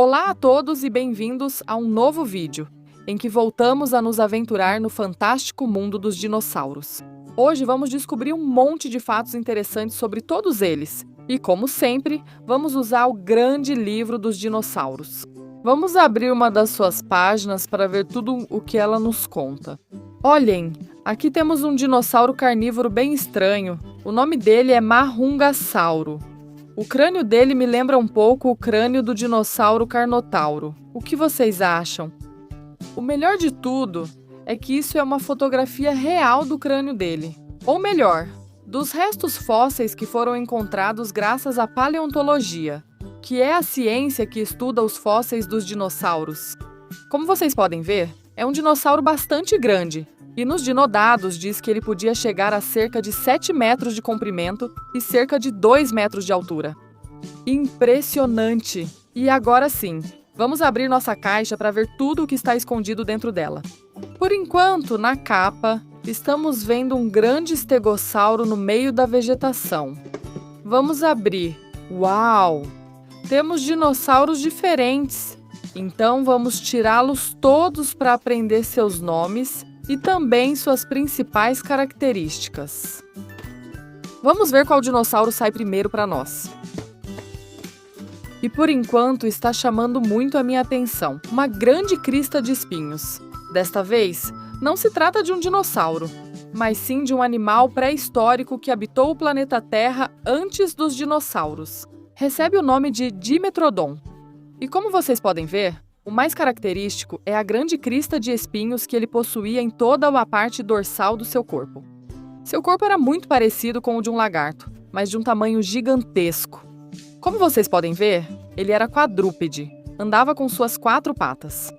Olá a todos e bem-vindos a um novo vídeo, em que voltamos a nos aventurar no fantástico mundo dos dinossauros. Hoje vamos descobrir um monte de fatos interessantes sobre todos eles, e como sempre, vamos usar o grande livro dos dinossauros. Vamos abrir uma das suas páginas para ver tudo o que ela nos conta. Olhem, aqui temos um dinossauro carnívoro bem estranho. O nome dele é Marrungasauro. O crânio dele me lembra um pouco o crânio do dinossauro Carnotauro. O que vocês acham? O melhor de tudo é que isso é uma fotografia real do crânio dele. Ou melhor, dos restos fósseis que foram encontrados graças à paleontologia, que é a ciência que estuda os fósseis dos dinossauros. Como vocês podem ver, é um dinossauro bastante grande, e nos dinodados diz que ele podia chegar a cerca de 7 metros de comprimento e cerca de 2 metros de altura. Impressionante! E agora sim, vamos abrir nossa caixa para ver tudo o que está escondido dentro dela. Por enquanto, na capa, estamos vendo um grande estegossauro no meio da vegetação. Vamos abrir. Uau! Temos dinossauros diferentes, então vamos tirá-los todos para aprender seus nomes e também suas principais características. Vamos ver qual dinossauro sai primeiro para nós. E por enquanto está chamando muito a minha atenção, uma grande crista de espinhos. Desta vez, não se trata de um dinossauro, mas sim de um animal pré-histórico que habitou o planeta Terra antes dos dinossauros. Recebe o nome de Dimetrodon. E como vocês podem ver, o mais característico é a grande crista de espinhos que ele possuía em toda a parte dorsal do seu corpo. Seu corpo era muito parecido com o de um lagarto, mas de um tamanho gigantesco. Como vocês podem ver, ele era quadrúpede, andava com suas 4 patas.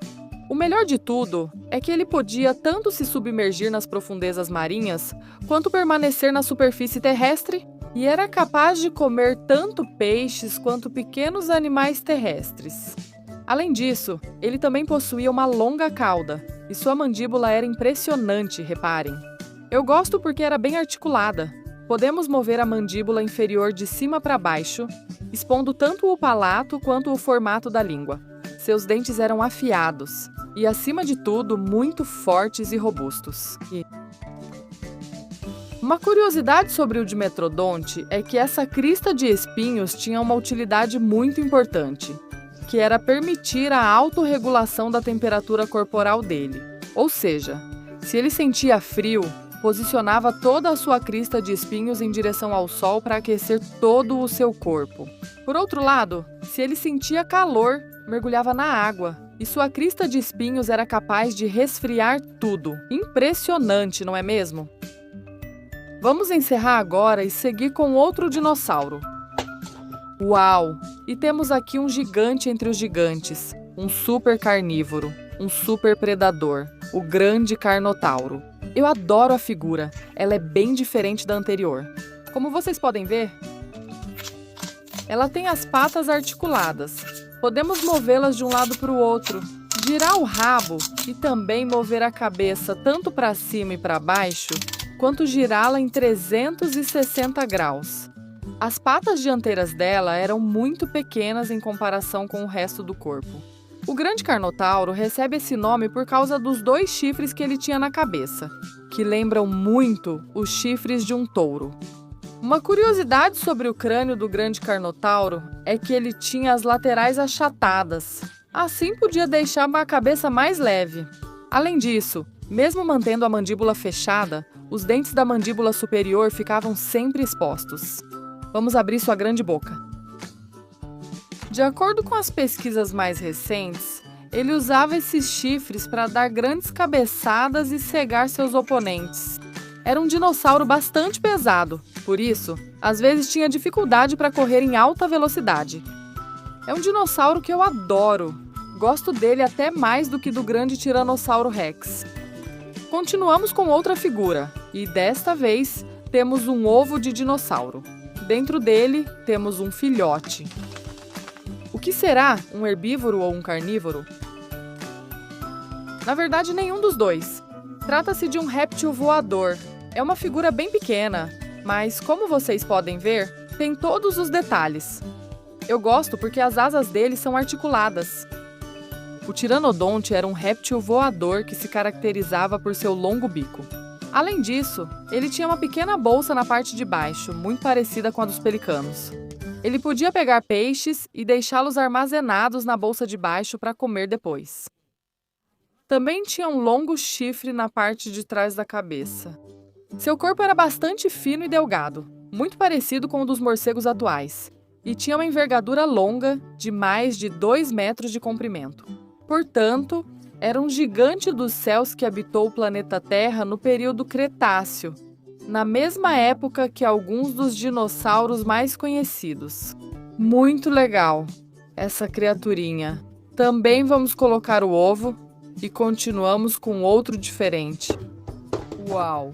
O melhor de tudo é que ele podia tanto se submergir nas profundezas marinhas, quanto permanecer na superfície terrestre, e era capaz de comer tanto peixes quanto pequenos animais terrestres. Além disso, ele também possuía uma longa cauda, e sua mandíbula era impressionante, reparem. Eu gosto porque era bem articulada. Podemos mover a mandíbula inferior de cima para baixo, expondo tanto o palato quanto o formato da língua. Seus dentes eram afiados, e acima de tudo, muito fortes e robustos. Uma curiosidade sobre o Dimetrodonte é que essa crista de espinhos tinha uma utilidade muito importante, que era permitir a autorregulação da temperatura corporal dele. Ou seja, se ele sentia frio, posicionava toda a sua crista de espinhos em direção ao sol para aquecer todo o seu corpo. Por outro lado, se ele sentia calor, mergulhava na água, e sua crista de espinhos era capaz de resfriar tudo. Impressionante, não é mesmo? Vamos encerrar agora e seguir com outro dinossauro. Uau! E temos aqui um gigante entre os gigantes, um super carnívoro, um super predador, o grande Carnotauro. Eu adoro a figura, ela é bem diferente da anterior. Como vocês podem ver, ela tem as patas articuladas. Podemos movê-las de um lado para o outro, girar o rabo e também mover a cabeça tanto para cima e para baixo, quanto girá-la em 360 graus. As patas dianteiras dela eram muito pequenas em comparação com o resto do corpo. O grande Carnotauro recebe esse nome por causa dos 2 chifres que ele tinha na cabeça, que lembram muito os chifres de um touro. Uma curiosidade sobre o crânio do grande Carnotauro é que ele tinha as laterais achatadas. Assim podia deixar a cabeça mais leve. Além disso, mesmo mantendo a mandíbula fechada, os dentes da mandíbula superior ficavam sempre expostos. Vamos abrir sua grande boca. De acordo com as pesquisas mais recentes, ele usava esses chifres para dar grandes cabeçadas e cegar seus oponentes. Era um dinossauro bastante pesado, por isso, às vezes tinha dificuldade para correr em alta velocidade. É um dinossauro que eu adoro. Gosto dele até mais do que do grande Tiranossauro Rex. Continuamos com outra figura, e desta vez temos um ovo de dinossauro. Dentro dele temos um filhote. O que será? Um herbívoro ou um carnívoro? Na verdade, nenhum dos dois. Trata-se de um réptil voador. É uma figura bem pequena, mas como vocês podem ver, tem todos os detalhes. Eu gosto porque as asas dele são articuladas. O Tiranodonte era um réptil voador que se caracterizava por seu longo bico. Além disso, ele tinha uma pequena bolsa na parte de baixo, muito parecida com a dos pelicanos. Ele podia pegar peixes e deixá-los armazenados na bolsa de baixo para comer depois. Também tinha um longo chifre na parte de trás da cabeça. Seu corpo era bastante fino e delgado, muito parecido com o dos morcegos atuais, e tinha uma envergadura longa de mais de 2 metros de comprimento. Portanto, era um gigante dos céus que habitou o planeta Terra no período Cretáceo, na mesma época que alguns dos dinossauros mais conhecidos. Muito legal, essa criaturinha. Também vamos colocar o ovo e continuamos com outro diferente. Uau!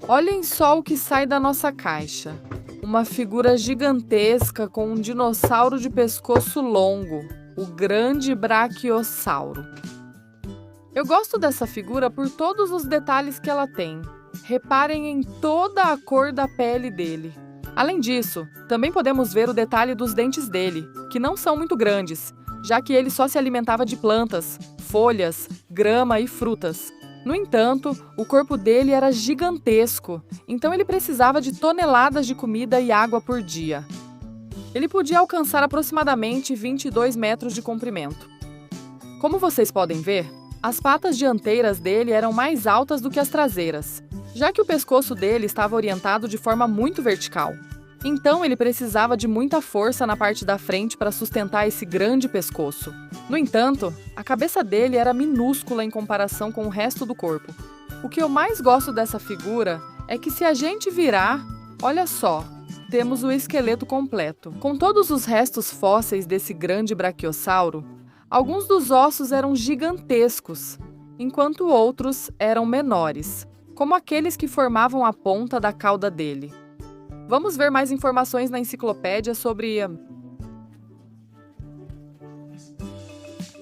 Olhem só o que sai da nossa caixa. Uma figura gigantesca com um dinossauro de pescoço longo, o grande Brachiosauro. Eu gosto dessa figura por todos os detalhes que ela tem. Reparem em toda a cor da pele dele. Além disso, também podemos ver o detalhe dos dentes dele, que não são muito grandes, já que ele só se alimentava de plantas, folhas, grama e frutas. No entanto, o corpo dele era gigantesco, então ele precisava de toneladas de comida e água por dia. Ele podia alcançar aproximadamente 22 metros de comprimento. Como vocês podem ver, as patas dianteiras dele eram mais altas do que as traseiras, já que o pescoço dele estava orientado de forma muito vertical. Então ele precisava de muita força na parte da frente para sustentar esse grande pescoço. No entanto, a cabeça dele era minúscula em comparação com o resto do corpo. O que eu mais gosto dessa figura é que se a gente virar, olha só, temos o esqueleto completo. Com todos os restos fósseis desse grande brachiosauro, alguns dos ossos eram gigantescos, enquanto outros eram menores, como aqueles que formavam a ponta da cauda dele. Vamos ver mais informações na enciclopédia sobre...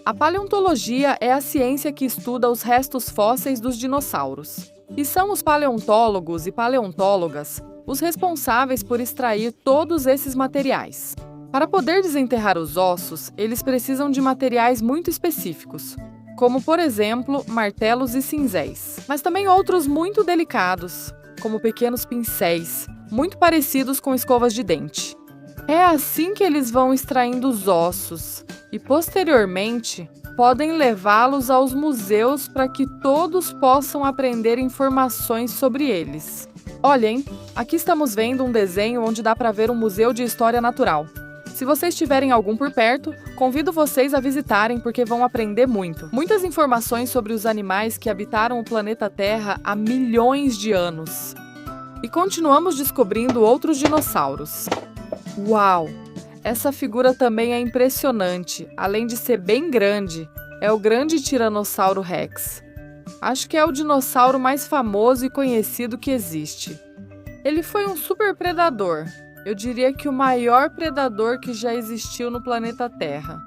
A paleontologia é a ciência que estuda os restos fósseis dos dinossauros. E são os paleontólogos e paleontólogas os responsáveis por extrair todos esses materiais. Para poder desenterrar os ossos, eles precisam de materiais muito específicos, como, por exemplo, martelos e cinzéis, mas também outros muito delicados, como pequenos pincéis, muito parecidos com escovas de dente. É assim que eles vão extraindo os ossos e, posteriormente, podem levá-los aos museus para que todos possam aprender informações sobre eles. Olhem, aqui estamos vendo um desenho onde dá para ver um museu de história natural. Se vocês tiverem algum por perto, convido vocês a visitarem porque vão aprender muito. Muitas informações sobre os animais que habitaram o planeta Terra há milhões de anos. E continuamos descobrindo outros dinossauros. Uau! Essa figura também é impressionante. Além de ser bem grande, é o grande Tiranossauro Rex. Acho que é o dinossauro mais famoso e conhecido que existe. Ele foi um super predador. Eu diria que o maior predador que já existiu no planeta Terra.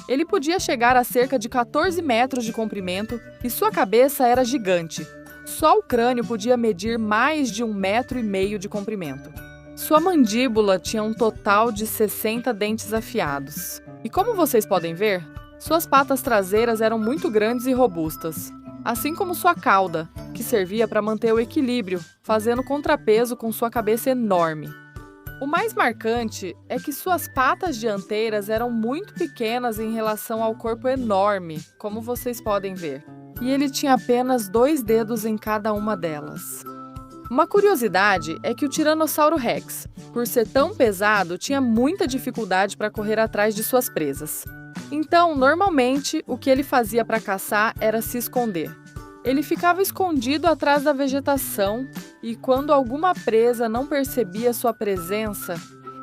Ele podia chegar a cerca de 14 metros de comprimento e sua cabeça era gigante. Só o crânio podia medir mais de 1,5 metro de comprimento. Sua mandíbula tinha um total de 60 dentes afiados. E como vocês podem ver, suas patas traseiras eram muito grandes e robustas, assim como sua cauda, que servia para manter o equilíbrio, fazendo contrapeso com sua cabeça enorme. O mais marcante é que suas patas dianteiras eram muito pequenas em relação ao corpo enorme, como vocês podem ver. E ele tinha apenas 2 dedos em cada uma delas. Uma curiosidade é que o Tiranossauro Rex, por ser tão pesado, tinha muita dificuldade para correr atrás de suas presas. Então, normalmente, o que ele fazia para caçar era se esconder. Ele ficava escondido atrás da vegetação e, quando alguma presa não percebia sua presença,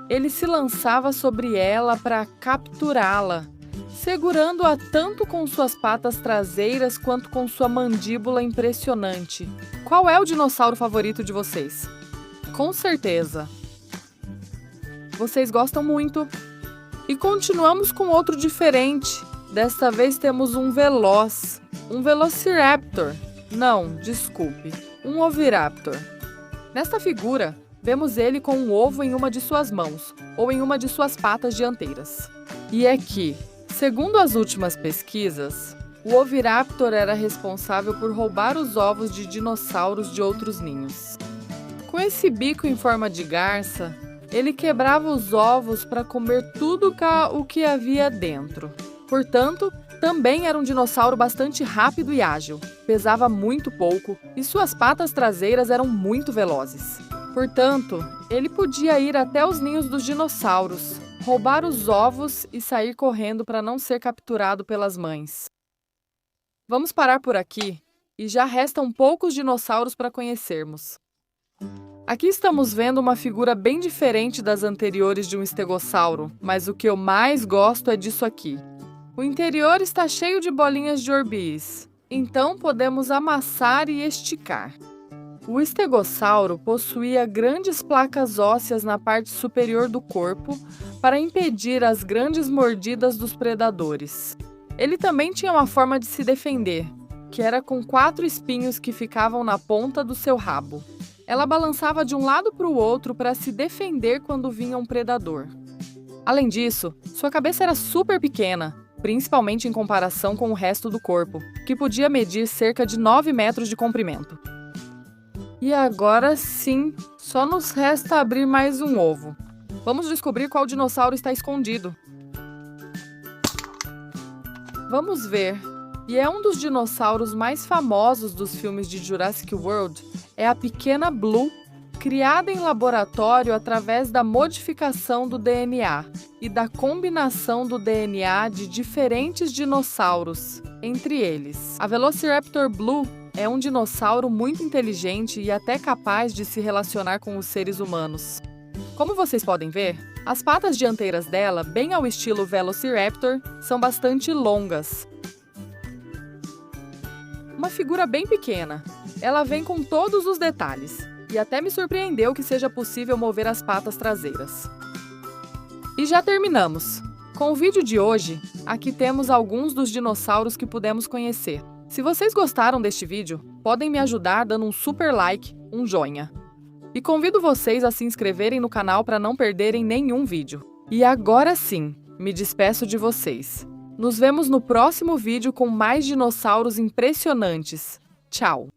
ele se lançava sobre ela para capturá-la, segurando-a tanto com suas patas traseiras quanto com sua mandíbula impressionante. Qual é o dinossauro favorito de vocês? Com certeza! Vocês gostam muito! E continuamos com outro diferente. Desta vez temos um veloz. Um Velociraptor. Não, desculpe. Um Oviraptor. Nesta figura, Vemos ele com um ovo em uma de suas mãos, ou em uma de suas patas dianteiras. E é que, segundo as últimas pesquisas, o Oviraptor era responsável por roubar os ovos de dinossauros de outros ninhos. Com esse bico em forma de garça, ele quebrava os ovos para comer tudo o que havia dentro. Portanto, também era um dinossauro bastante rápido e ágil, pesava muito pouco e suas patas traseiras eram muito velozes. Portanto, ele podia ir até os ninhos dos dinossauros, roubar os ovos e sair correndo para não ser capturado pelas mães. Vamos parar por aqui e já restam poucos dinossauros para conhecermos. Aqui estamos vendo uma figura bem diferente das anteriores de um estegossauro, mas o que eu mais gosto é disso aqui. O interior está cheio de bolinhas de orbis, então podemos amassar e esticar. O estegossauro possuía grandes placas ósseas na parte superior do corpo para impedir as grandes mordidas dos predadores. Ele também tinha uma forma de se defender, que era com 4 espinhos que ficavam na ponta do seu rabo. Ela balançava de um lado para o outro para se defender quando vinha um predador. Além disso, sua cabeça era super pequena, principalmente em comparação com o resto do corpo, que podia medir cerca de 9 metros de comprimento. E agora sim, só nos resta abrir mais um ovo. Vamos descobrir qual dinossauro está escondido. Vamos ver. E é um dos dinossauros mais famosos dos filmes de Jurassic World, é a pequena Blue, criada em laboratório através da modificação do DNA e da combinação do DNA de diferentes dinossauros, entre eles. A Velociraptor Blue é um dinossauro muito inteligente e até capaz de se relacionar com os seres humanos. Como vocês podem ver, as patas dianteiras dela, bem ao estilo Velociraptor, são bastante longas. Uma figura bem pequena. Ela vem com todos os detalhes, e até me surpreendeu que seja possível mover as patas traseiras. E já terminamos! Com o vídeo de hoje, aqui temos alguns dos dinossauros que pudemos conhecer. Se vocês gostaram deste vídeo, podem me ajudar dando um super like, um joinha. E convido vocês a se inscreverem no canal para não perderem nenhum vídeo. E agora sim, me despeço de vocês. Nos vemos no próximo vídeo com mais dinossauros impressionantes. Tchau!